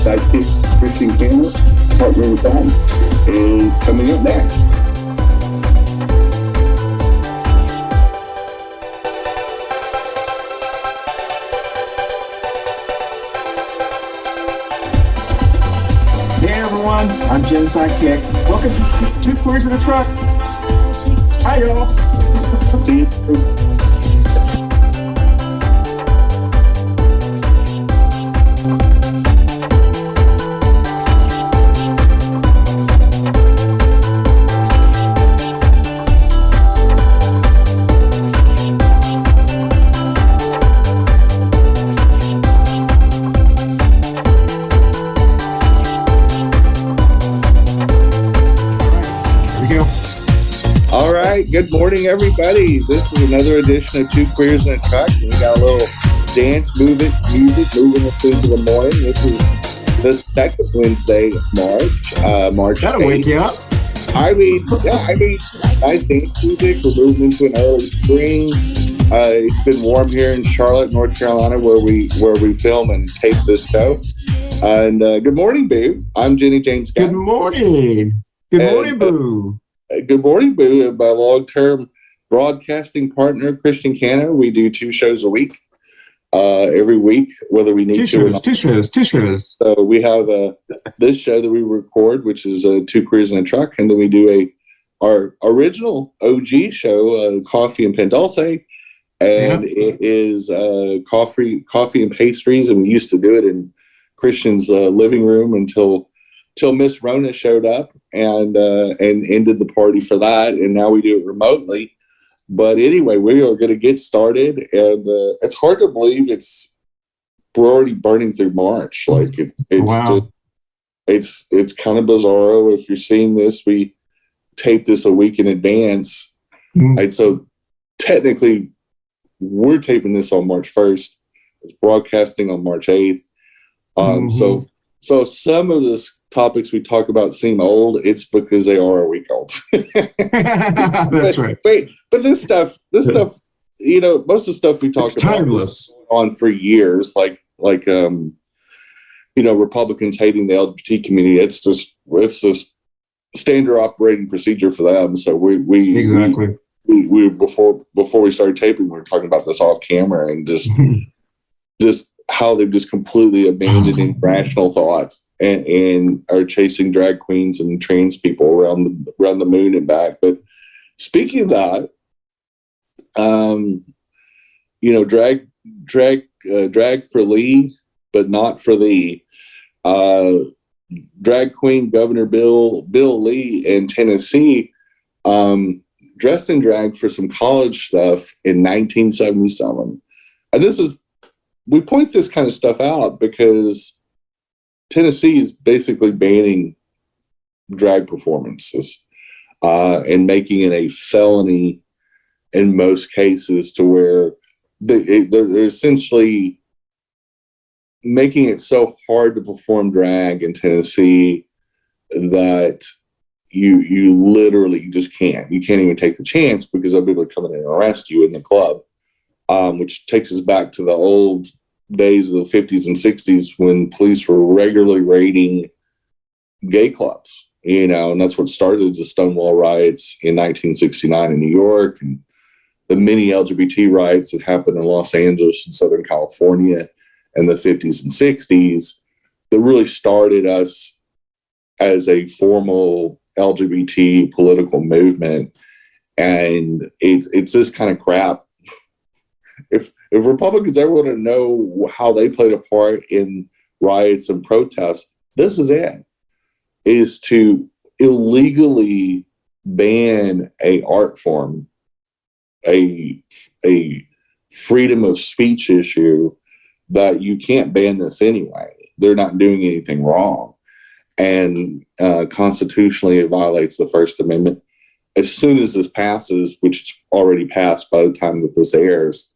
sidekick, Christian Cano, partner with Gunn, is coming up next. Hey everyone, I'm Jen's sidekick. Welcome to Two Queers in a Truck. Hi y'all. See you soon. Good morning, everybody. This is another edition of Two Queers in a Truck. We got a little dance music moving us into the morning. This is the second Wednesday of March. That'll 8th. Wake you up. I mean, nice dance music. We're moving into an early spring. It's been warm here in Charlotte, North Carolina, where we film and tape this show. And good morning, Boo. I'm Jenny-Jaymes. Good morning. Good morning, Boo. Good morning, Boo. My long-term broadcasting partner, Christian Cano. We do 2 shows a week, every week, whether we need two shows. So we have this show that we record, which is Two Queers in a Truck, and then we do our original OG show, Coffee and Pan Dulce, and it is coffee and pastries, and we used to do it in Christian's living room until Miss Rona showed up and ended the party for that, and now we do it remotely. But anyway, we are going to get started, and it's hard to believe we're already burning through March. Like wow. It's kind of bizarro. If you're seeing this, we taped this a week in advance, and so technically we're taping this on March 1st. It's broadcasting on March 8th. So some of this topics we talk about seem old. It's because they are a week old. That's right. But this stuff, most of the stuff we talk about timeless on for years, like Republicans hating the LGBT community. It's just standard operating procedure for them. So we before we started taping, we were talking about this off camera and just how they've just completely abandoned rational thoughts. And are chasing drag queens and trans people around the moon and back. But speaking of that, drag for Lee, but not for thee. Drag queen Governor Bill Lee in Tennessee dressed in drag for some college stuff in 1977. And we point this kind of stuff out because Tennessee is basically banning drag performances and making it a felony in most cases, to where they're essentially making it so hard to perform drag in Tennessee that you literally just can't. You can't even take the chance because they'll be able to come in and arrest you in the club, which takes us back to the old days of the 50s and 60s when police were regularly raiding gay clubs, and that's what started the Stonewall riots in 1969 in New York, and the many LGBT riots that happened in Los Angeles and Southern California in the 50s and 60s that really started us as a formal LGBT political movement. And it's this kind of crap. If Republicans ever want to know how they played a part in riots and protests, this is it, is to illegally ban a art form, a freedom of speech issue, that you can't ban this anyway. They're not doing anything wrong. And constitutionally, it violates the First Amendment. As soon as this passes, which it's already passed by the time that this airs,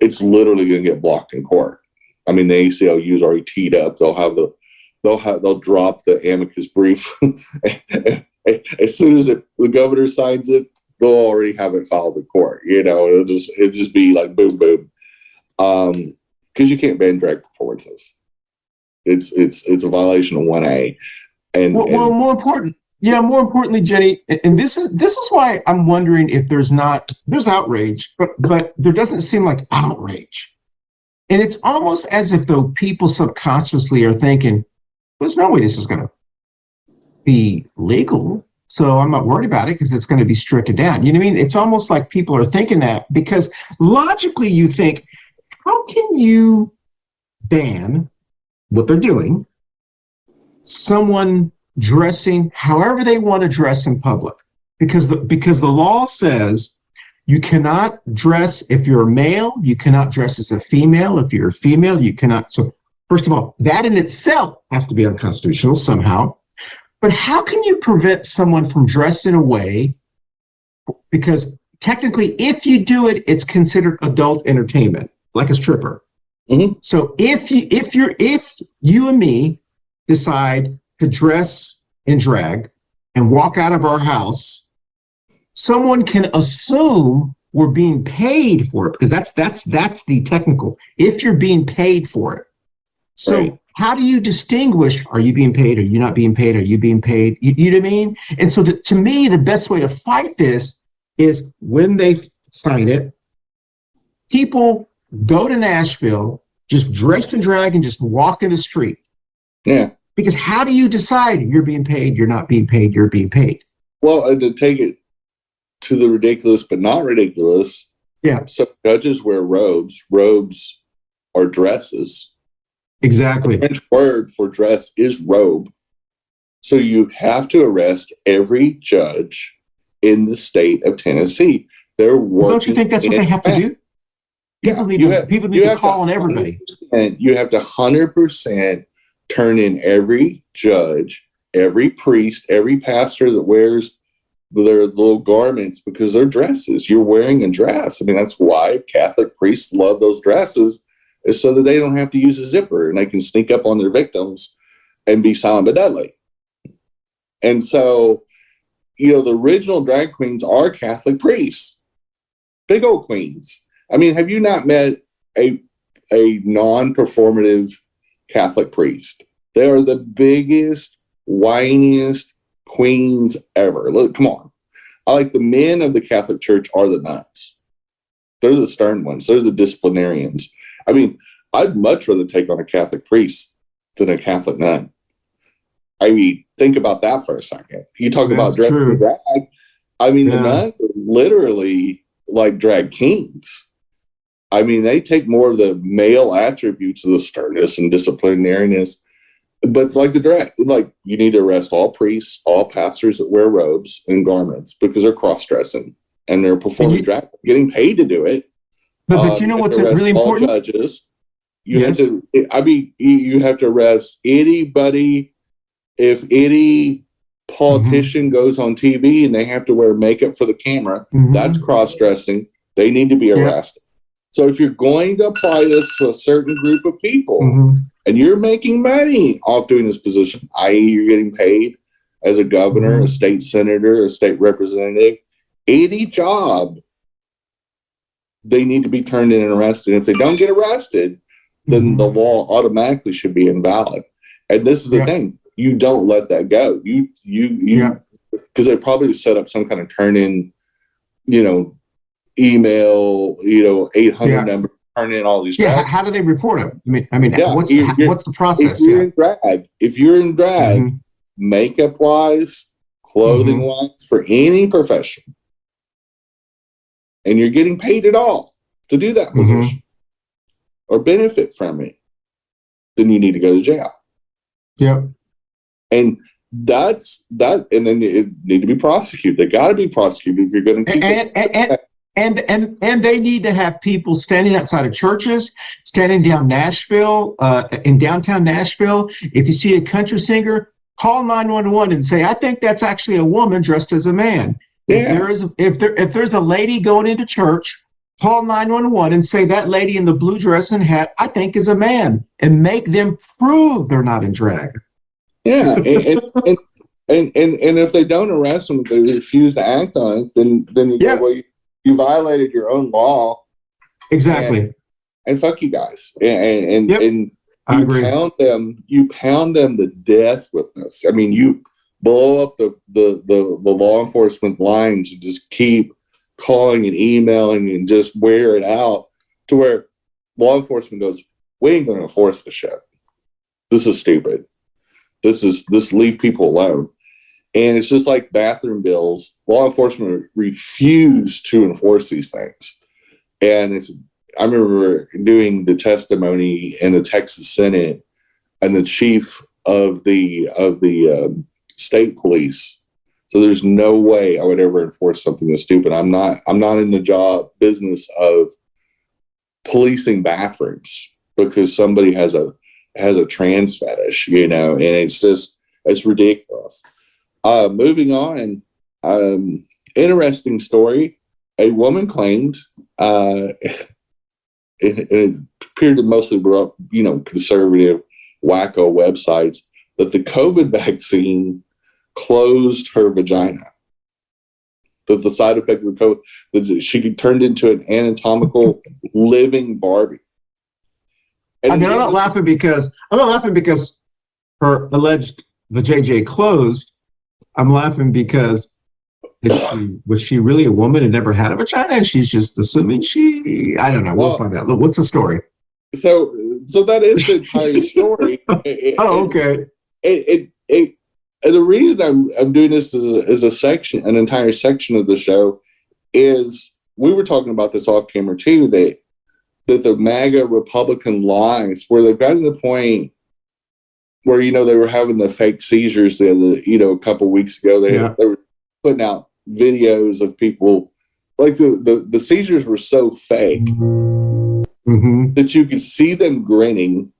it's literally going to get blocked in court. I mean, the ACLU is already teed up. They'll drop the amicus brief as soon as the governor signs it. They'll already have it filed in court. It'll just be like boom, boom, because you can't ban drag performances. It's a violation of 1A. And More importantly, Jenny, and this is why I'm wondering if there's outrage, but there doesn't seem like outrage. And it's almost as if though people subconsciously are thinking, there's no way this is going to be legal. So I'm not worried about it because it's going to be stricken down. You know what I mean? It's almost like people are thinking that because logically you think, how can you ban what they're doing, someone dressing however they want to dress in public? Because the law says you cannot dress, if you're a male, you cannot dress as a female. If you're a female, you cannot. So first of all, that in itself has to be unconstitutional somehow. But how can you prevent someone from dressing a way? Because technically, if you do it, it's considered adult entertainment, like a stripper. Mm-hmm. So if you and me decide to dress in drag and walk out of our house, someone can assume we're being paid for it because that's the technical. If you're being paid for it, so. Right. How do you distinguish, are you being paid? Are you not being paid? Are you being paid? You know what I mean? And so to me, the best way to fight this is when they sign it, people go to Nashville, just dress in drag and just walk in the street. Yeah. Because how do you decide you're being paid, you're not being paid, you're being paid? Well, to take it to the ridiculous, but not ridiculous. Yeah. So judges wear robes. Robes are dresses. Exactly. The French word for dress is robe. So you have to arrest every judge in the state of Tennessee. They're working. Well, don't you think that's what they have to do? People need to call on everybody. You have to 100% turn in every judge, every priest, every pastor that wears their little garments because they're dresses. You're wearing a dress. I mean, that's why Catholic priests love those dresses, is so that they don't have to use a zipper and they can sneak up on their victims and be silent but deadly. And so, the original drag queens are Catholic priests, big old queens. I mean, have you not met a non-performative Catholic priest? They are the biggest, whiniest queens ever. Look, come on. I like the men of the Catholic Church are the nuns. They're the stern ones. They're the disciplinarians. I mean, I'd much rather take on a Catholic priest than a Catholic nun. I mean, think about that for a second. You talk about dressing drag. I mean, the nuns are literally like drag kings. I mean, they take more of the male attributes of the sternness and disciplinariness. But it's like the drag, like you need to arrest all priests, all pastors that wear robes and garments because they're cross-dressing and they're performing drag, getting paid to do it. But you know what's really important? All judges. You have to arrest anybody. If any politician goes on TV and they have to wear makeup for the camera, that's cross-dressing. They need to be arrested. So if you're going to apply this to a certain group of people and you're making money off doing this position, i.e. you're getting paid as a governor, a state senator, a state representative, any job, they need to be turned in and arrested. If they don't get arrested, then the law automatically should be invalid. And this is the thing. You don't let that go. You because they probably set up some kind of turn-in, email, 800 number, turn in all these. Yeah. How do they report them? I mean, what's the process? If you're in drag, makeup wise, clothing wise, for any profession, and you're getting paid at all to do that position or benefit from it, then you need to go to jail. Yeah. And that's that. And then it need to be prosecuted. They got to be prosecuted if you're going to keep And they need to have people standing outside of churches, standing down Nashville, in downtown Nashville. If you see a country singer, call 911 and say, I think that's actually a woman dressed as a man. Yeah. If there's a lady going into church, call 911 and say that lady in the blue dress and hat, I think is a man, and make them prove they're not in drag. Yeah. and if they don't arrest them, if they refuse to act on it, then you go, well, you violated your own law. Exactly. And fuck you guys. And I agree. You pound them to death with this. I mean, you blow up the law enforcement lines and just keep calling and emailing and just wear it out to where law enforcement goes, we ain't going to enforce this shit. This is stupid. This leave people alone. And it's just like bathroom bills. Law enforcement refuse to enforce these things. And I remember doing the testimony in the Texas Senate, and the chief of the state police. So there's no way I would ever enforce something that's stupid. I'm not in the business of policing bathrooms because somebody has a trans fetish, and it's ridiculous. Moving on, interesting story. A woman claimed, it appeared to mostly be conservative, wacko websites, that the COVID vaccine closed her vagina. That the side effect of the COVID, that she turned into an anatomical living Barbie. And I mean, I'm not laughing because her alleged vajayjay closed. I'm laughing because was she really a woman and never had a vagina, and she's just assuming I don't know. We'll find out. What's the story? So that is the entire story. Okay. And the reason I'm doing this as an entire section of the show, is we were talking about this off camera too, that the MAGA Republican lies, where they've gotten to the point where they were having the fake seizures a couple weeks ago. They were putting out videos of people, like the seizures were so fake that you could see them grinning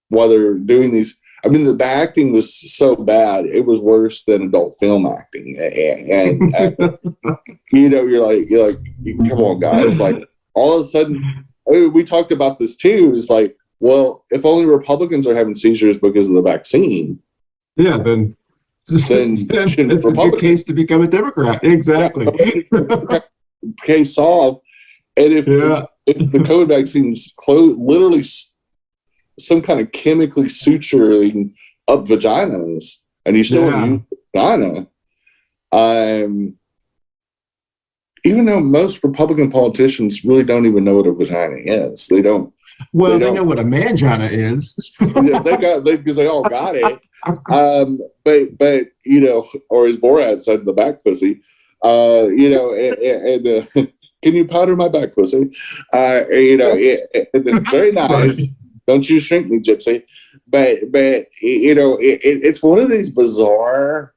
while they're doing these. I mean, the acting was so bad, it was worse than adult film acting. And you're like, come on, guys. Like, all of a sudden, we talked about this too. It's like, well, if only Republicans are having seizures because of the vaccine, then it's a good case to become a Democrat. Exactly. Case solved. And if the COVID vaccine is literally some kind of chemically suturing up vaginas, and you still use vagina, even though most Republican politicians really don't even know what a vagina is. They don't. Well, they know what a mangina is. Because they all got it. But or as Borat said, the back pussy. Can you powder my back pussy? It's very nice. Don't you shrink me, Gypsy. But it's one of these bizarre.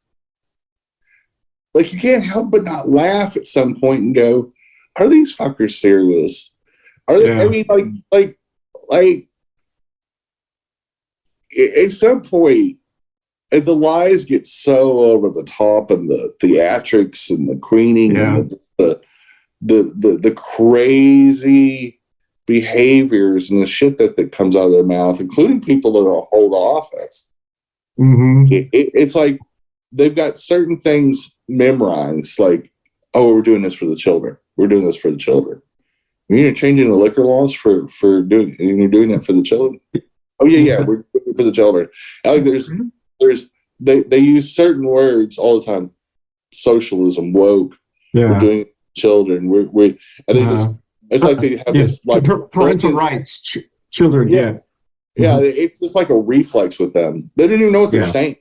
Like, you can't help but not laugh at some point and go, "Are these fuckers serious? Are they?" Yeah. I mean, like at some point, and the lies get so over the top, and the theatrics and the queening and the crazy behaviors and the shit that comes out of their mouth, including people that are hold office. It's like they've got certain things memorized, like, oh, we're doing this for the children. We're doing this for the children. You're changing the liquor laws for doing, and you're doing that for the children. Oh yeah, we're doing it for the children. Like they use certain words all the time. Socialism, woke. We're doing it for children. It's like they have this like parental rights, children. It's just like a reflex with them. They don't even know what they're saying.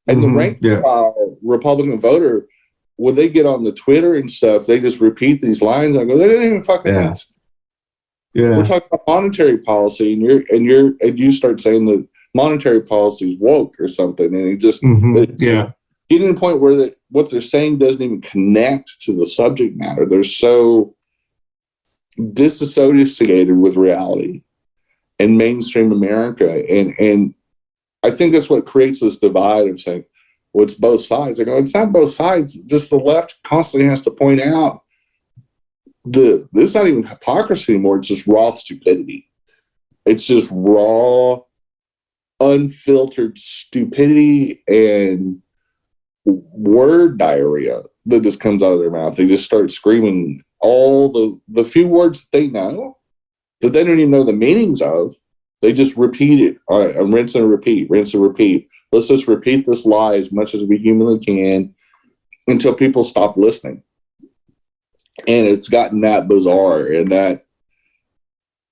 And the rank Republican voter, when they get on the Twitter and stuff, they just repeat these lines. I go, they didn't even fucking ask. We're talking about monetary policy, and you start saying that monetary policy is woke or something, and it just getting to the point where what they're saying doesn't even connect to the subject matter. They're so disassociated with reality in mainstream America, and I think that's what creates this divide of saying, well, it's both sides. I go, it's not both sides. Just the left constantly has to point out this is not even hypocrisy anymore. It's just raw stupidity. It's just raw, unfiltered stupidity and word diarrhea that just comes out of their mouth. They just start screaming all the few words that they know, that they don't even know the meanings of. They just repeat it. All right, I'm rinse and repeat, rinse and repeat. Let's just repeat this lie as much as we humanly can until people stop listening. And it's gotten that bizarre, and that,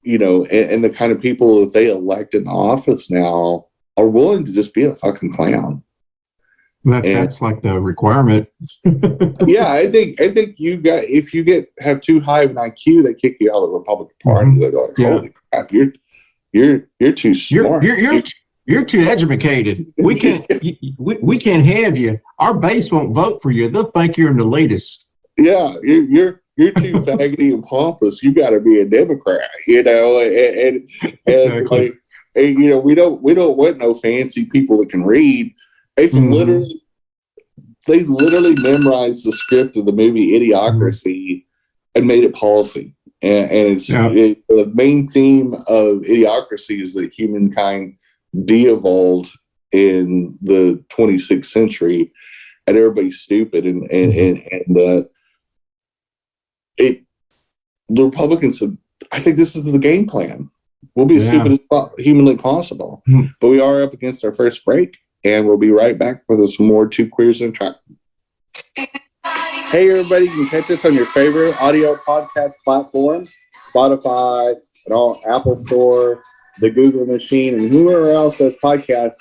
you know, and the kind of people that they elect in office now are willing to just be a fucking clown. That's like the requirement. Yeah, I think if you have too high of an IQ, they kick you out of the Republican Party. They're like, holy crap, you're too smart. You're too educated. We can't we can't have you. Our base won't vote for you. They'll think you're an elitist. Yeah, you're too faggoty and pompous. You got to be a Democrat, you know, and Exactly. like, and, you know, we don't want no fancy people that can read. It's they literally memorized the script of the movie Idiocracy and made it policy. And the main theme of Idiocracy is that humankind de-evolved in the 26th century, and everybody's stupid. The Republicans said, I think this is the game plan. We'll be as stupid as humanly possible. But we are up against our first break, and we'll be right back for some more Two Queers in a Truck. Hey, everybody, you can catch us on your favorite audio podcast platform, Spotify, and all Apple Store, the Google machine, and whoever else does podcasts.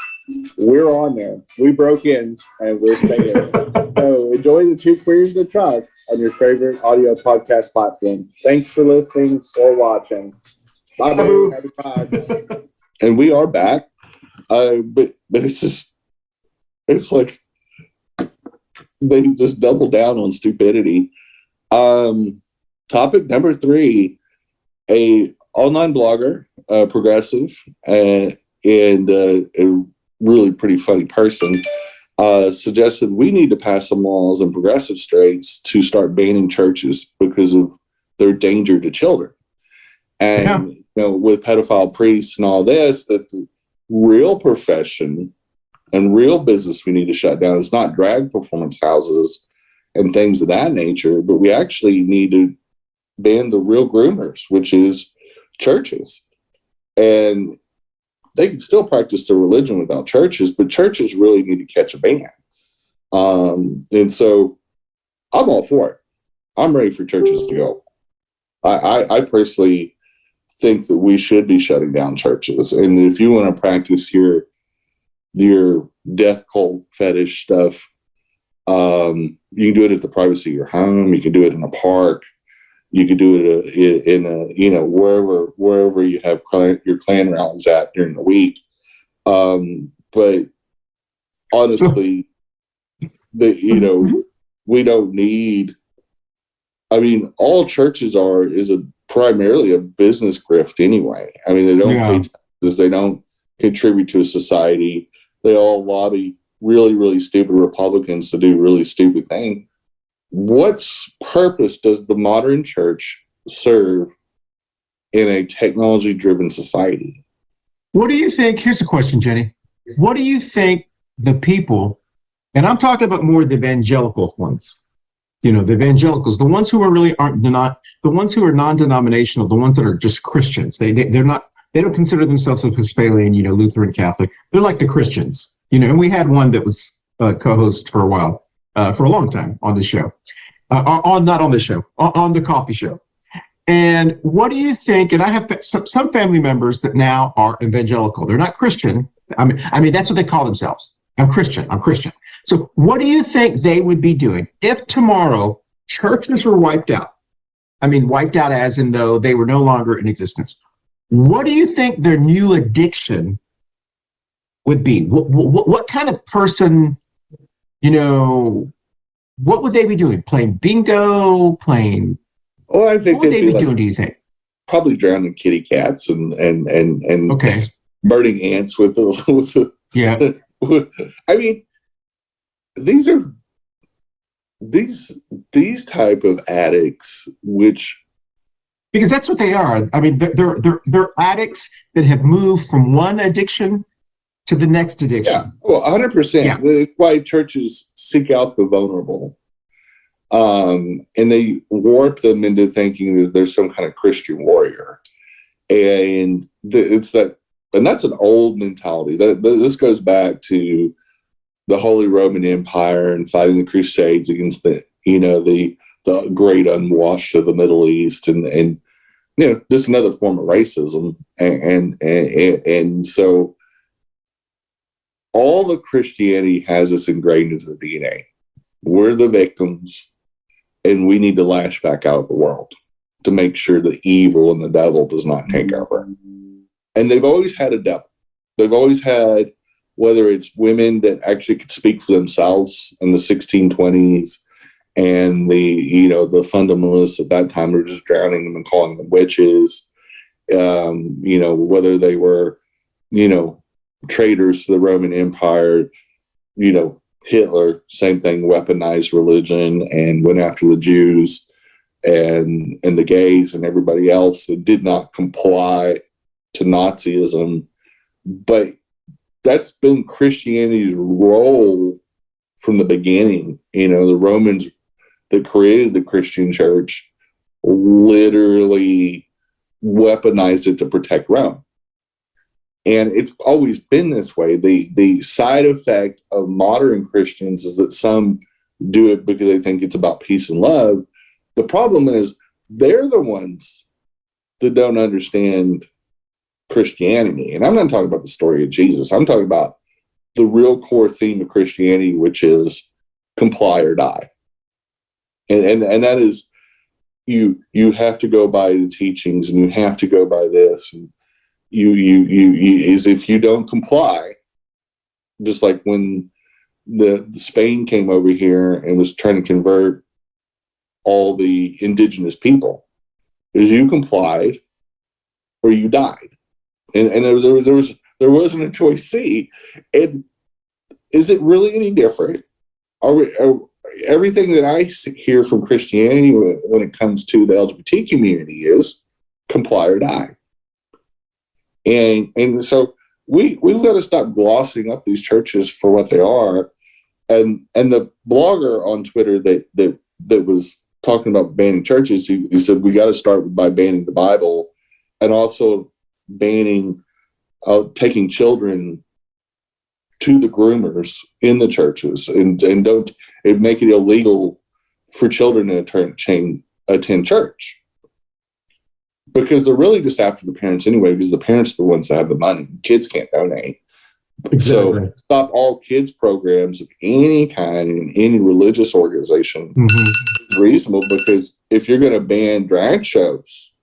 We're on there. We broke in, and we're staying. So enjoy the Two Queers in a Truck on your favorite audio podcast platform. Thanks for listening or watching. Bye-bye. Happy time. And we are back. But it's like they just double down on stupidity. Topic number 3, a online blogger, progressive, and a really pretty funny person, suggested we need to pass some laws in progressive states to start banning churches because of their danger to children. And you know, with pedophile priests and all this, that the real profession and real business we need to shut down is not drag performance houses and things of that nature, but we actually need to ban the real groomers, which is churches. And they can still practice their religion without churches, but churches really need to catch a ban. And so I'm all for it. I'm ready for churches to go. I personally think that we should be shutting down churches. And if you want to practice your death cult fetish stuff, you can do it at the privacy of your home. You can do it in a park. You can do it in a, you know, wherever you have your Klan rallies at during the week. But honestly, you know, we don't need. I mean, all churches is primarily a business grift anyway. I mean, they don't pay taxes. They don't contribute to a society. They all lobby really, really stupid Republicans to do really stupid things. What purpose does the modern church serve in a technology-driven society? What do you think? Here's a question, Jenny. What do you think the people, and I'm talking about more the evangelical ones, you know, the evangelicals, the ones who are really the ones who are non-denominational, the ones that are just Christians. They don't consider themselves Episcopalian, you know, Lutheran, Catholic. They're like the Christians, you know. And we had one that was co-host for a while, for a long time on the show, not on the show, on the coffee show. And what do you think? And I have some family members that now are evangelical. They're not Christian. I mean, that's what they call themselves. I'm Christian. So what do you think they would be doing if tomorrow churches were wiped out? I mean, wiped out as in though they were no longer in existence. What do you think their new addiction would be? What kind of person, you know, what would they be doing? Playing bingo, Well, I think what would they be doing, do you think? Probably drowning kitty cats and burning ants with I mean, these type of addicts, because that's what they are. I mean, they're addicts that have moved from one addiction to the next addiction. Yeah, well, 100%. Yeah. That's why churches seek out the vulnerable, and they warp them into thinking that there's some kind of Christian warrior, and it's that And that's an old mentality. This goes back to the Holy Roman Empire and fighting the Crusades against the great unwashed of the Middle East, and just another form of racism. And so all of Christianity has this ingrained into the DNA. We're the victims, and we need to lash back out of the world to make sure the evil and the devil does not take over. And they've always had a devil. They've always had, whether it's women that actually could speak for themselves in the 1620s, and the fundamentalists at that time were just drowning them and calling them witches. Whether they were, traitors to the Roman Empire, Hitler, same thing, weaponized religion and went after the Jews and the gays and everybody else that did not comply to Nazism. But that's been Christianity's role from the beginning. The Romans that created the Christian church literally weaponized it to protect Rome. And it's always been this way. The side effect of modern Christians is that some do it because they think it's about peace and love. The problem is they're the ones that don't understand Christianity. And I'm not talking about the story of Jesus. I'm talking about the real core theme of Christianity, which is comply or die. And that is, you have to go by the teachings, and you have to go by this. And you is if you don't comply, just like when the Spain came over here and was trying to convert all the indigenous people, is you complied or you died. And there wasn't a choice C. And is it really any different? Everything that I hear from Christianity when it comes to the LGBT community is comply or die. And so we've got to stop glossing up these churches for what they are. And the blogger on Twitter that was talking about banning churches, he said we got to start by banning the Bible, and also banning taking children to the groomers in the churches, and don't make it illegal for children to attend church, because they're really just after the parents anyway, because the parents are the ones that have the money. Kids can't donate. Exactly. So stop all kids programs of any kind in any religious organization is reasonable, because if you're going to ban drag shows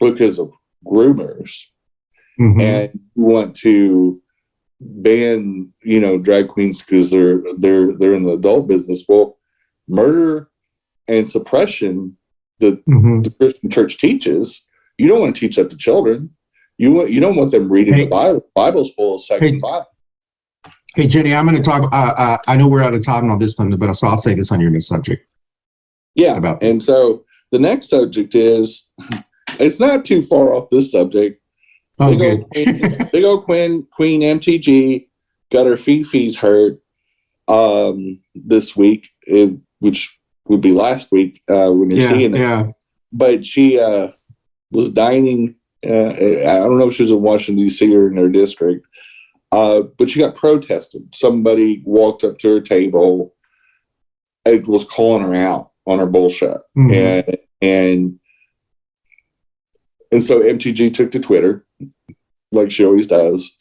because of groomers, and you want to ban drag queens because they're in the adult business, well, murder and suppression that the Christian church teaches, you don't want to teach that to children. You don't want them reading the Bible. The Bible's full of sex and violence. Hey, Jenny, I'm going to talk. I know we're out of time on this one, but I'll say this on your next subject. Yeah, about this. And so the next subject is, it's not too far off this subject. Oh, good. Big old Queen MTG got her fees hurt this week, which would be last week when you're seeing it. Yeah. But she was dining. I don't know if she was in Washington, D.C. or in her district, but she got protested. Somebody walked up to her table and was calling her out on her bullshit. And so MTG took to Twitter, like she always does,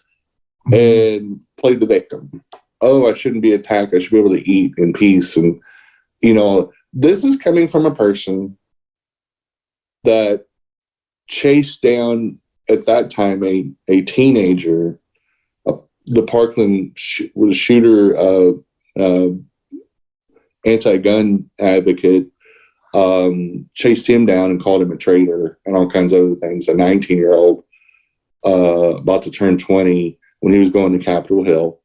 and played the victim. Oh, I shouldn't be attacked. I should be able to eat in peace. And, this is coming from a person that chased down, at that time, a teenager, the Parkland shooter, anti-gun advocate, chased him down and called him a traitor and all kinds of other things. A 19-year-old about to turn 20 when he was going to Capitol Hill.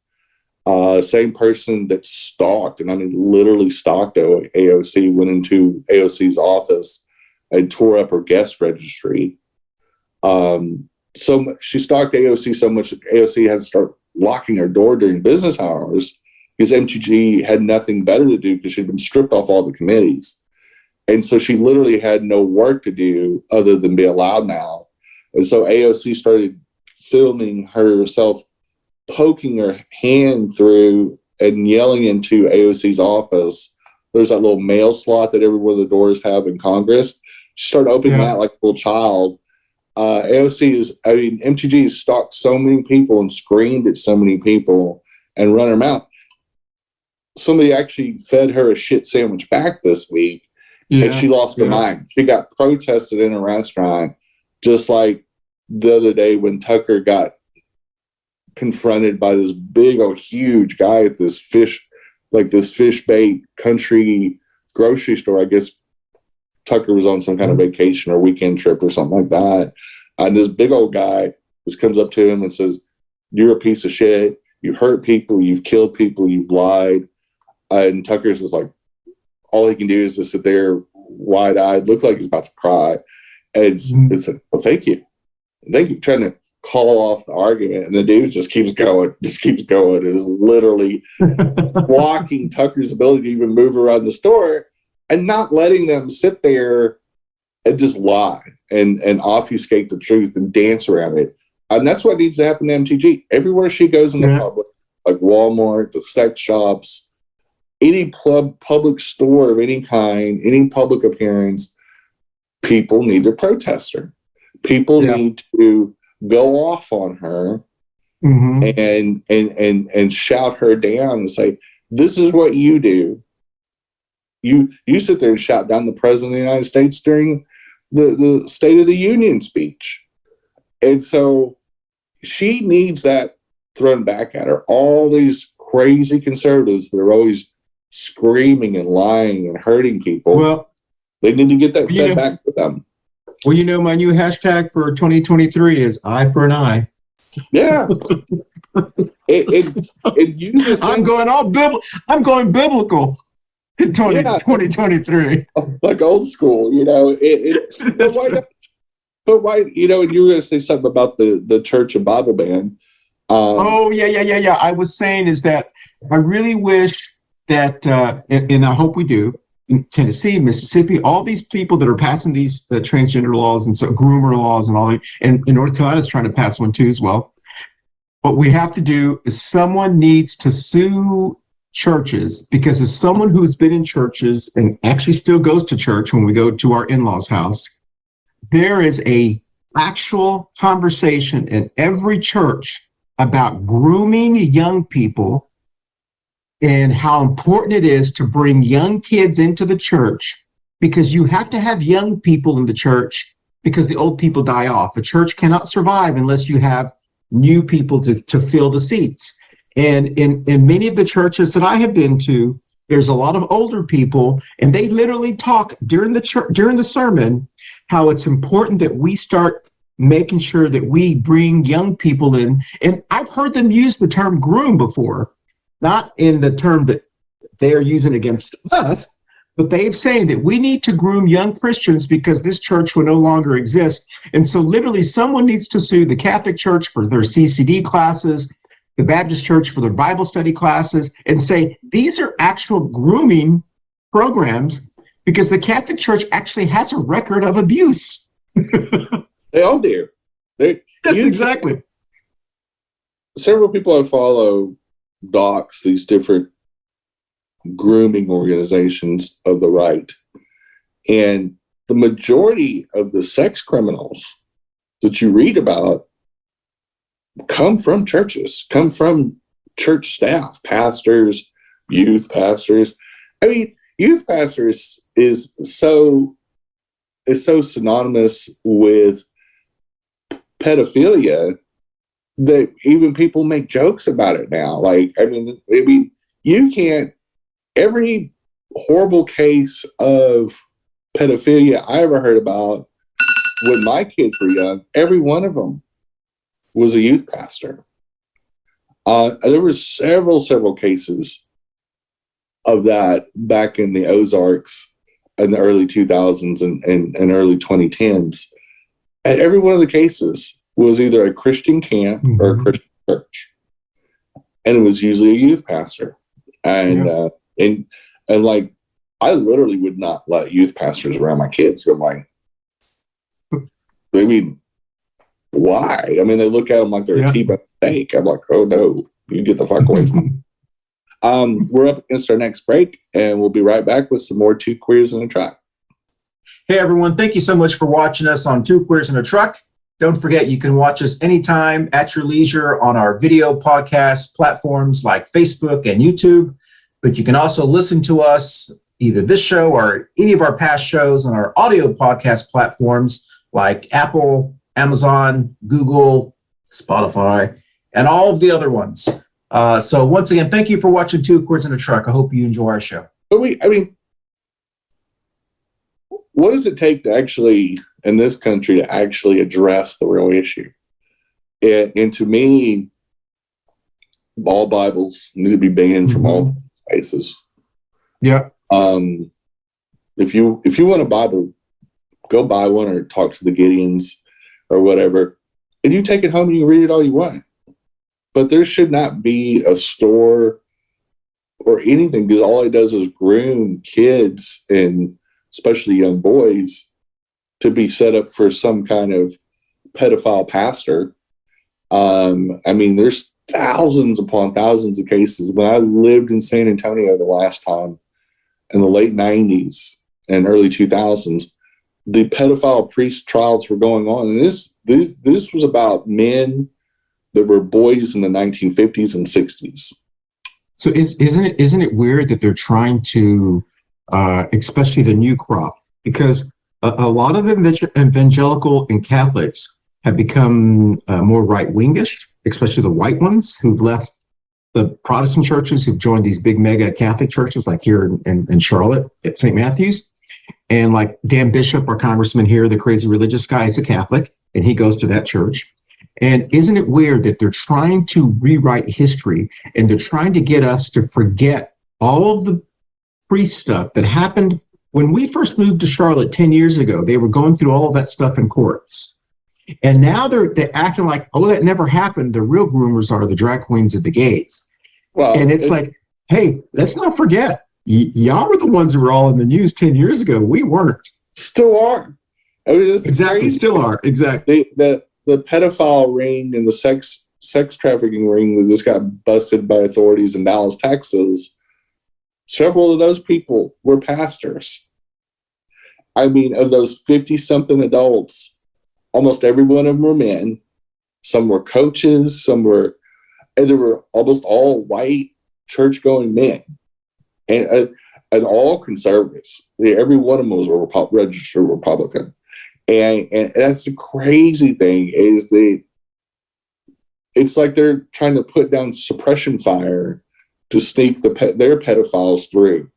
Same person that stalked, and I mean literally stalked AOC, went into AOC's office and tore up her guest registry. So she stalked AOC so much that AOC had to start locking her door during business hours, because MTG had nothing better to do because she'd been stripped off all the committees. And so she literally had no work to do other than be allowed now And so AOC started filming herself poking her hand through and yelling into AOC's office. There's that little mail slot that every one of the doors have in Congress. She started opening that like a little child. MTG has stalked so many people and screamed at so many people and run her mouth. Somebody actually fed her a shit sandwich back this week, and she lost her mind. She got protested in a restaurant, just like the other day when Tucker got confronted by this big old huge guy at this fish bait country grocery store. I guess Tucker was on some kind of vacation or weekend trip or something like that. And this big old guy just comes up to him and says, "You're a piece of shit. You hurt people. You've killed people. You've lied." And Tucker's just like, all he can do is just sit there wide-eyed, look like he's about to cry. And it's like, "Well, thank you. Thank you," trying to call off the argument. And the dude just keeps going. It is literally blocking Tucker's ability to even move around the store and not letting them sit there and just lie and obfuscate the truth and dance around it. And that's what needs to happen to MTG. Everywhere she goes in the public, like Walmart, the sex shops, any public store of any kind, any public appearance, people need to protest her. People need to go off on her and shout her down and say, "This is what you do." You sit there and shout down the president of the United States during the State of the Union speech. And so she needs that thrown back at her. All these crazy conservatives that are always screaming and lying and hurting people, well, they need to get that fed back to them. Well, my new hashtag for 2023 is "Eye for an Eye." Yeah. it uses I'm going biblical in 2023. Like old school, but why, and you were going to say something about the Church and Bible Band. Yeah. I was saying is that I really wish that, and I hope we do, in Tennessee, Mississippi, all these people that are passing these transgender laws and so groomer laws and all that, and North Carolina is trying to pass one too as well. What we have to do is someone needs to sue churches, because as someone who's been in churches and actually still goes to church when we go to our in-laws' house, there is a actual conversation in every church about grooming young people and how important it is to bring young kids into the church, because you have to have young people in the church because the old people die off. A church cannot survive unless you have new people to fill the seats. And in many of the churches that I have been to, there's a lot of older people, and they literally talk during the sermon how it's important that we start making sure that we bring young people in. And I've heard them use the term groom before, not in the term that they're using against us, but they're saying that we need to groom young Christians because this church will no longer exist. And so literally someone needs to sue the Catholic Church for their CCD classes, the Baptist Church for their Bible study classes, and say these are actual grooming programs, because the Catholic Church actually has a record of abuse. They all do. Yes, exactly. Several people I follow docs these different grooming organizations of the right, and the majority of the sex criminals that you read about come from churches, come from church staff, pastors, youth pastors. I mean, youth pastors is so synonymous with pedophilia that even people make jokes about it now. Like, I mean, you can't, every horrible case of pedophilia I ever heard about when my kids were young, every one of them was a youth pastor. There were several cases of that back in the Ozarks in the early 2000s and early 2010s. And every one of the cases was either a Christian camp or a Christian church. And it was usually a youth pastor. And like, I literally would not let youth pastors around my kids. I'm like, I mean, why? I mean, they look at them like they're a T-bone steak. I'm like, oh no, you get the fuck away from them. We're up against our next break, and we'll be right back with some more Two Queers in a Truck. Hey everyone, thank you so much for watching us on Two Queers in a Truck. Don't forget, you can watch us anytime at your leisure on our video podcast platforms like Facebook and YouTube. But you can also listen to us, either this show or any of our past shows, on our audio podcast platforms like Apple, Amazon, Google, Spotify, and all of the other ones. So once again, thank you for watching Two Queers in a Truck. I hope you enjoy our show. But what does it take to actually, in this country, to actually address the real issue? And to me, all Bibles need to be banned from all places. Yeah. If you want a Bible, go buy one or talk to the Gideons or whatever, and you take it home and you read it all you want. But there should not be a store or anything, because all it does is groom kids, and especially young boys, to be set up for some kind of pedophile pastor. There's thousands upon thousands of cases. When I lived in San Antonio the last time, in the late 90s and early 2000s, the pedophile priest trials were going on. And this was about men that were boys in the 1950s and 60s. So isn't it weird that they're trying to, especially the new crop, because a lot of evangelical and Catholics have become more right-wingish, especially the white ones who've left the Protestant churches, who've joined these big mega Catholic churches, like here in Charlotte at St. Matthew's. And like Dan Bishop, our congressman here, the crazy religious guy, is a Catholic, and he goes to that church. And isn't it weird that they're trying to rewrite history, and they're trying to get us to forget all of the priest stuff that happened when we first moved to Charlotte 10 years ago? They were going through all of that stuff in courts. And now they're acting like, oh, that never happened. The real groomers are the drag queens and the gays. Well, and it's like, hey, let's not forget, y'all were the ones that were all in the news 10 years ago. We weren't. Still are. Exactly, crazy. Still are. Exactly. The pedophile ring and the sex trafficking ring that just got busted by authorities in Dallas, Texas, several of those people were pastors. Of those 50-something adults, almost every one of them were men. Some were coaches, and they were almost all white church-going men, and all conservatives. Every one of them was a registered Republican. And that's the crazy thing, is it's like they're trying to put down suppression fire to sneak their pedophiles through.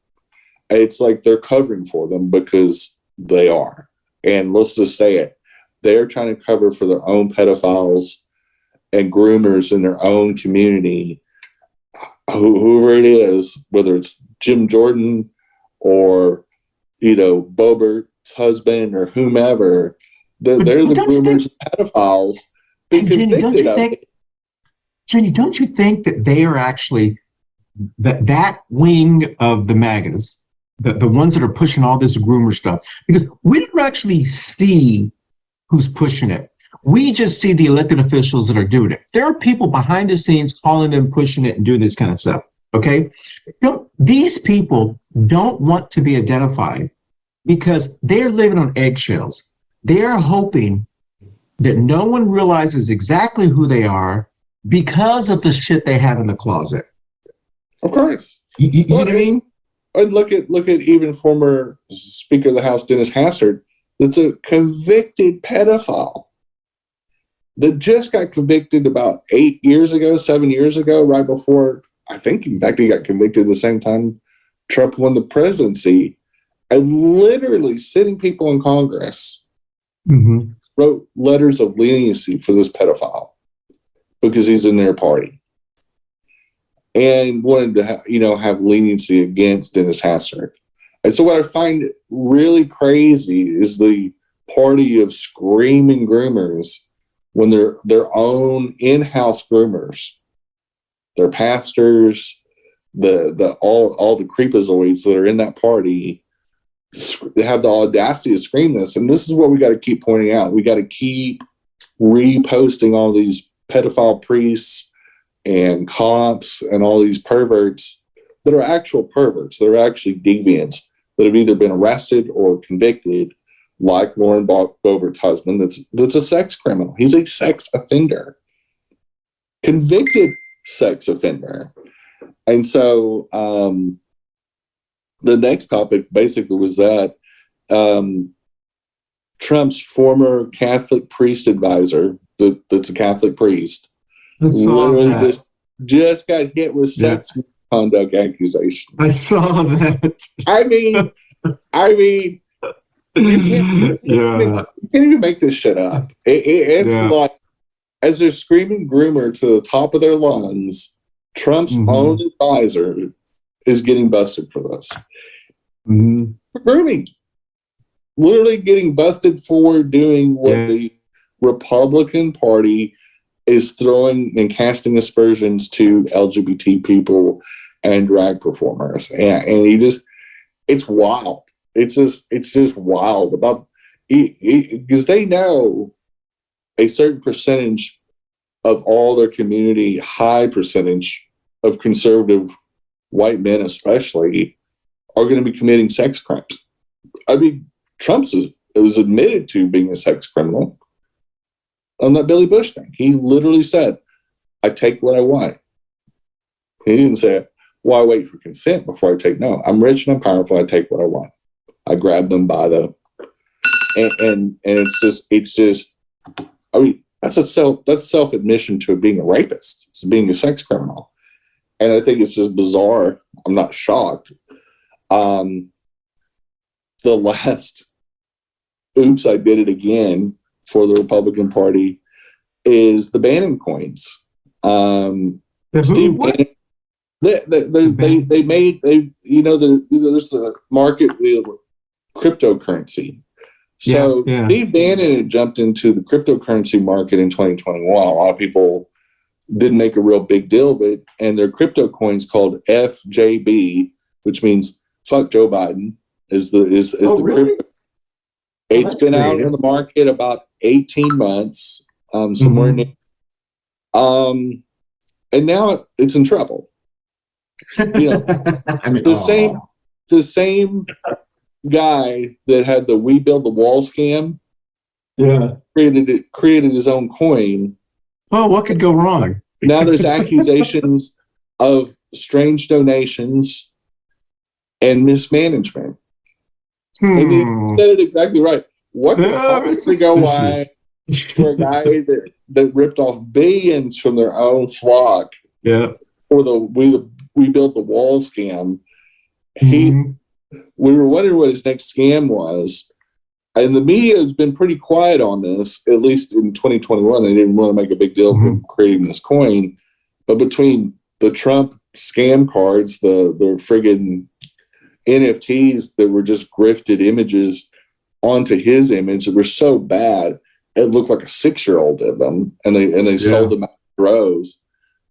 It's like they're covering for them, because they are. And let's just say it. They're trying to cover for their own pedophiles and groomers in their own community, whoever it is, whether it's Jim Jordan or, Bobert's husband or whomever. They're the groomers and pedophiles. Jenny, don't you think that they are actually that wing of the MAGAs, the ones that are pushing all this groomer stuff? Because we don't actually see who's pushing it. We just see the elected officials that are doing it. There are people behind the scenes calling them, pushing it, and doing this kind of stuff. Okay? These people don't want to be identified because they're living on eggshells. They are hoping that no one realizes exactly who they are because of the shit they have in the closet. Of course. You know what I mean? And look at even former Speaker of the House, Dennis Hastert, that's a convicted pedophile that just got convicted about 7 years ago, right before, I think, in fact, he got convicted at the same time Trump won the presidency, and literally sitting people in Congress wrote letters of leniency for this pedophile because he's in their party, and wanted to have leniency against Dennis Hastert. And so what I find really crazy is the party of screaming groomers, when they're their own in-house groomers, their pastors, all the creepazoids that are in that party, they have the audacity to scream this. And this is what we got to keep pointing out. We got to keep reposting all these pedophile priests and cops and all these perverts that are actual perverts, that are actually deviants that have either been arrested or convicted, like Lauren Boebert's husband, that's a sex criminal. He's a sex offender, convicted sex offender. And so the next topic basically was that Trump's former Catholic priest advisor, that's a Catholic priest, literally just got hit with sex misconduct accusations. I saw that. I mean, you can't even make this shit up. It's like, as they're screaming groomer to the top of their lungs, Trump's own advisor is getting busted for this. For grooming. Literally getting busted for doing what the Republican Party is throwing and casting aspersions to LGBT people and drag performers. And it's wild. It's just wild about because they know a certain percentage of all their community, high percentage of conservative white men especially, are going to be committing sex crimes. I mean, was admitted to being a sex criminal on that Billy Bush thing. He literally said, I take what I want. He didn't say, well, I wait for consent before I take. No, I'm rich and I'm powerful. I take what I want. I grab them by the, and it's just, I mean, that's self-admission to being a rapist, to being a sex criminal. And I think it's just bizarre. I'm not shocked. The last oops, I did it again for the Republican Party is the Bannon coins. Steve Bannon, there's the market with cryptocurrency. So Steve Bannon had jumped into the cryptocurrency market in 2021. A lot of people didn't make a real big deal of it, and their crypto coins called FJB, which means fuck Joe Biden, is the really? crypto. It's been creative. Out in the market about 18 months, somewhere near. And now it's in trouble. You know, the same guy that had the We Build the Wall scam, created his own coin. Well, what could go wrong? Now there's accusations of strange donations and mismanagement. And you said it exactly right. What could possibly go wrong for a guy that ripped off billions from their own flock? Yeah. For the We Built the Wall scam. We were wondering what his next scam was. And the media has been pretty quiet on this, at least in 2021. They didn't want to make a big deal of creating this coin. But between the Trump scam cards, the friggin' NFTs that were just grifted images onto his image that were so bad, it looked like a 6-year-old did them. And they sold them at droves,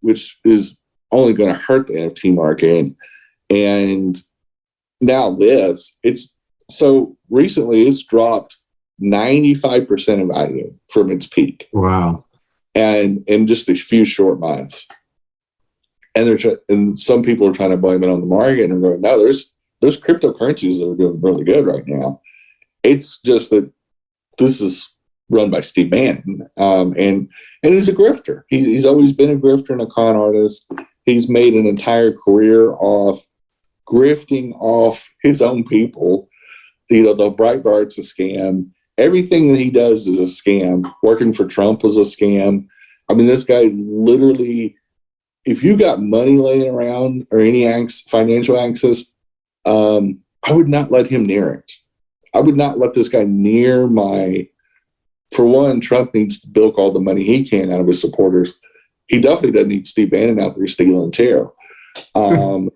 which is only going to hurt the NFT market. And now so recently it's dropped 95% of value from its peak. Wow. And in just a few short months. And some people are trying to blame it on the market and going, no, there's cryptocurrencies that are doing really good right now. It's just that this is run by Steve Bannon. And he's a grifter. He's always been a grifter and a con artist. He's made an entire career off grifting off his own people. You know, the Breitbart's a scam. Everything that he does is a scam. Working for Trump was a scam. I mean, this guy literally, if you got money laying around or any financial access, I would not let him near it. I would not let this guy near for one, Trump needs to bilk all the money he can out of his supporters. He definitely doesn't need Steve Bannon out there stealing too. So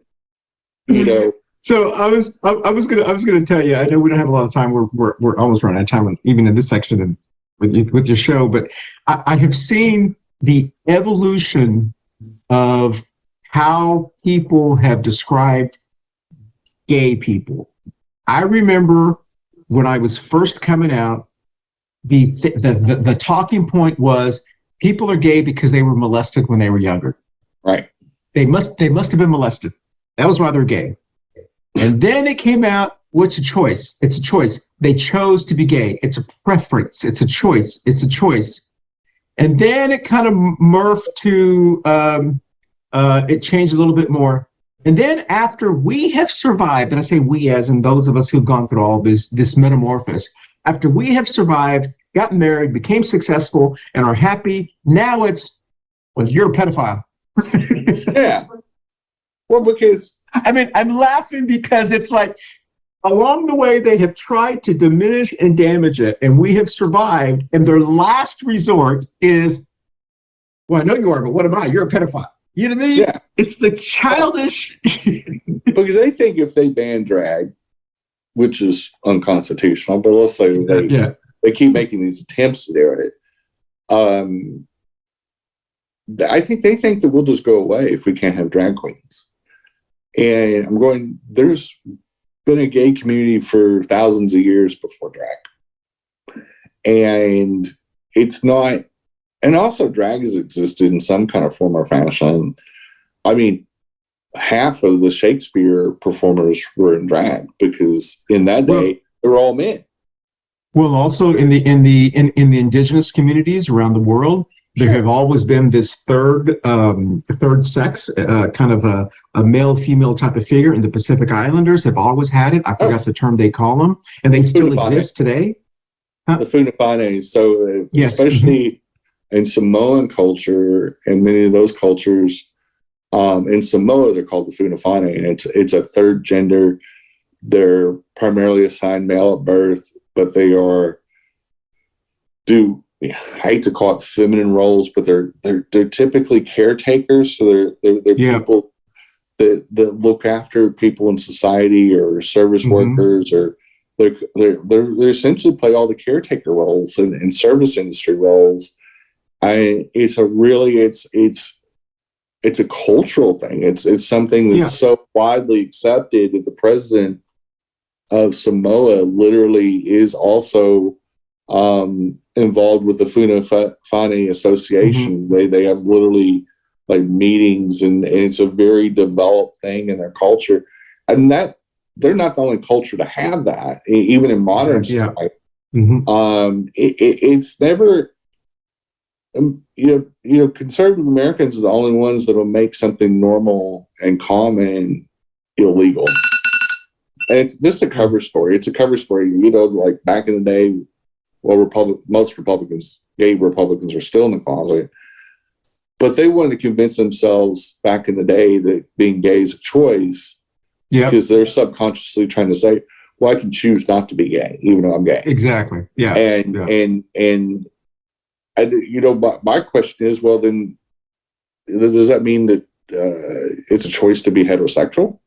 I was gonna tell you. I know we don't have a lot of time. We're almost running out of time, even in this section with your show. But I have seen the evolution of how people have described gay people. I remember when I was first coming out, the talking point was people are gay because they were molested when they were younger. Right. They must have been molested. That was why they're gay. And then it came out, what's a choice? It's a choice. They chose to be gay. It's a preference. It's a choice. It's a choice. And then it kind of morphed to, it changed a little bit more. And then after we have survived, and I say we as in those of us who've gone through all this metamorphosis, after we have survived, got married, became successful, and are happy, now it's, well, you're a pedophile. Yeah. Well, because I mean, I'm laughing because it's like along the way, they have tried to diminish and damage it, and we have survived. And their last resort is, well, I know you are, but what am I? You're a pedophile. You know what I mean? Yeah. It's childish. because they think if they ban drag, which is unconstitutional, but let's say they keep making these attempts to do it. I think they think that we'll just go away if we can't have drag queens. And I'm going, there's been a gay community for thousands of years before drag. And it's not, and also drag has existed in some kind of form or fashion. I mean, half of the Shakespeare performers were in drag because in that day they were all men. Well, also in the indigenous communities around the world, there have always been this third sex, kind of a male-female type of figure. And the Pacific Islanders have always had it. I forgot the term they call them, and they still exist today. Huh? The Funafane. So yes. Especially in Samoan culture and many of those cultures, in Samoa, they're called the Funafane, and it's a third gender. They're primarily assigned male at birth, but they I hate to call it feminine roles, but they're typically caretakers. So they're people that look after people in society or service workers, or they essentially play all the caretaker roles and service industry roles. It's a cultural thing. It's something that's so widely accepted that the president of Samoa literally is also involved with the Funafane Association. They have literally like meetings, and it's a very developed thing in their culture. And that they're not the only culture to have that, even in modern society. It's never. Conservative Americans are the only ones that will make something normal and common illegal. And it's just a cover story. It's a cover story. Like back in the day, most Republicans, gay Republicans, are still in the closet. But they wanted to convince themselves back in the day that being gay is a choice, because they're subconsciously trying to say, well, I can choose not to be gay, even though I'm gay. Exactly. Yeah. And my question is, well, then does that mean that it's a choice to be heterosexual?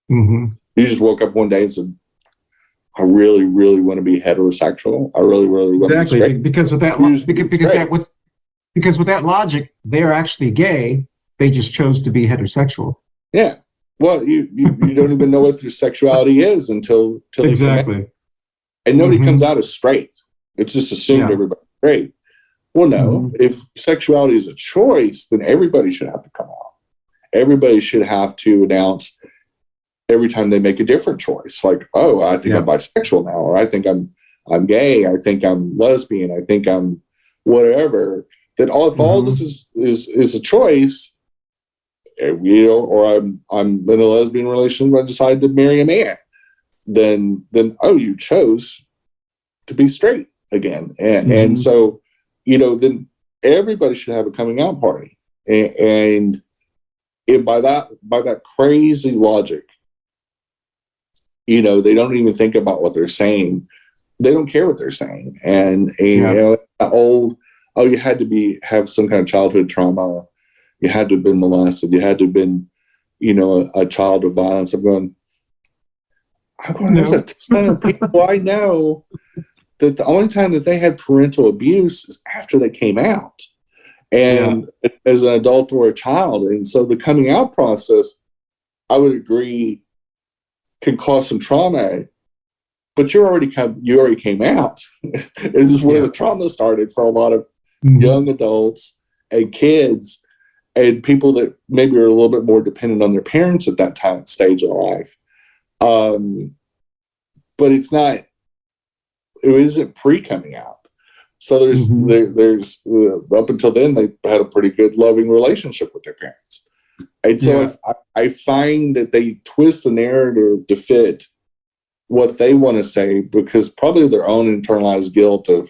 You just woke up one day and said, I really, really want to be heterosexual. I really, really want to be straight. Because with that, because with that logic, they're actually gay. They just chose to be heterosexual. Yeah. Well, you don't even know what their sexuality is until exactly. They come out. And nobody comes out as straight. It's just assumed everybody's straight. Well, no. If sexuality is a choice, then everybody should have to come out. Everybody should have to announce every time they make a different choice, like, oh, I think I'm bisexual now, or I think I'm gay, I think I'm lesbian, I think I'm whatever. That if all this is a choice, or I'm in a lesbian relationship, I decided to marry a man, then you chose to be straight again, and so then everybody should have a coming out party, and by that crazy logic. They don't even think about what they're saying. They don't care what they're saying. And you had to have some kind of childhood trauma. You had to have been molested. You had to have been, a child of violence. I'm going, there's a ton of people I know that the only time that they had parental abuse is after they came out, and as an adult or a child. And so the coming out process, I would agree, can cause some trauma, but you already came out. This is where the trauma started for a lot of young adults and kids and people that maybe are a little bit more dependent on their parents at that stage of life. But it isn't pre-coming out. So there's up until then, they had a pretty good loving relationship with their parents. And so I find that they twist the narrative to fit what they want to say, because probably their own internalized guilt of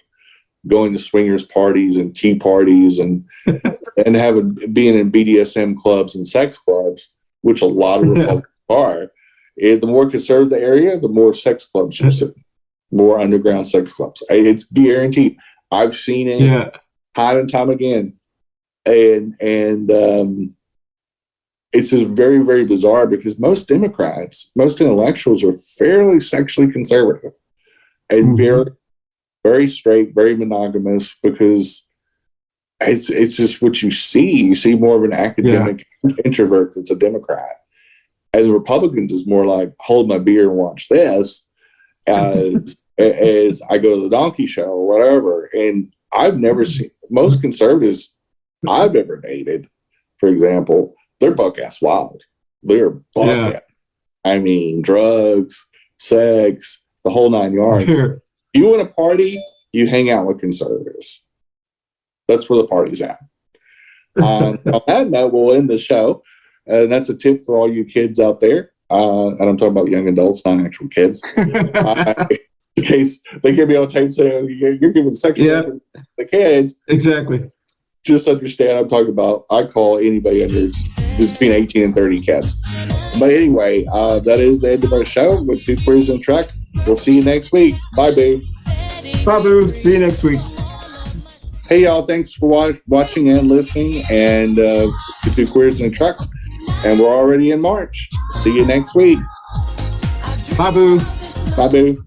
going to swingers parties and key parties and being in BDSM clubs and sex clubs, which a lot of Republicans are. The more conservative the area, the more sex clubs you see, more underground sex clubs. It's guaranteed. I've seen it time and time again, and it's just very, very bizarre, because most Democrats, most intellectuals are fairly sexually conservative and very, very straight, very monogamous, because it's just what you see. You see more of an academic introvert that's a Democrat. And the Republicans is more like, hold my beer and watch this as I go to the donkey show or whatever. And I've never seen, most conservatives I've ever dated, for example, they're buck-ass wild. They're buck-ass. I mean, drugs, sex, the whole 9 yards. You want a party, you hang out with conservatives. That's where the party's at. On that note, we'll end the show. And that's a tip for all you kids out there. And I'm talking about young adults, not actual kids. In case they get me on tape saying you're giving sexual to the kids. Exactly. Just understand I'm talking about, I call anybody under between 18 and 30 cats. But anyway, that is the end of our show with Two Queers in a Truck. We'll see you next week. Bye, Boo. Bye, Boo. See you next week. Hey, y'all. Thanks for watching and listening. And to Two Queers in a Truck. And we're already in March. See you next week. Bye, Boo. Bye, Boo.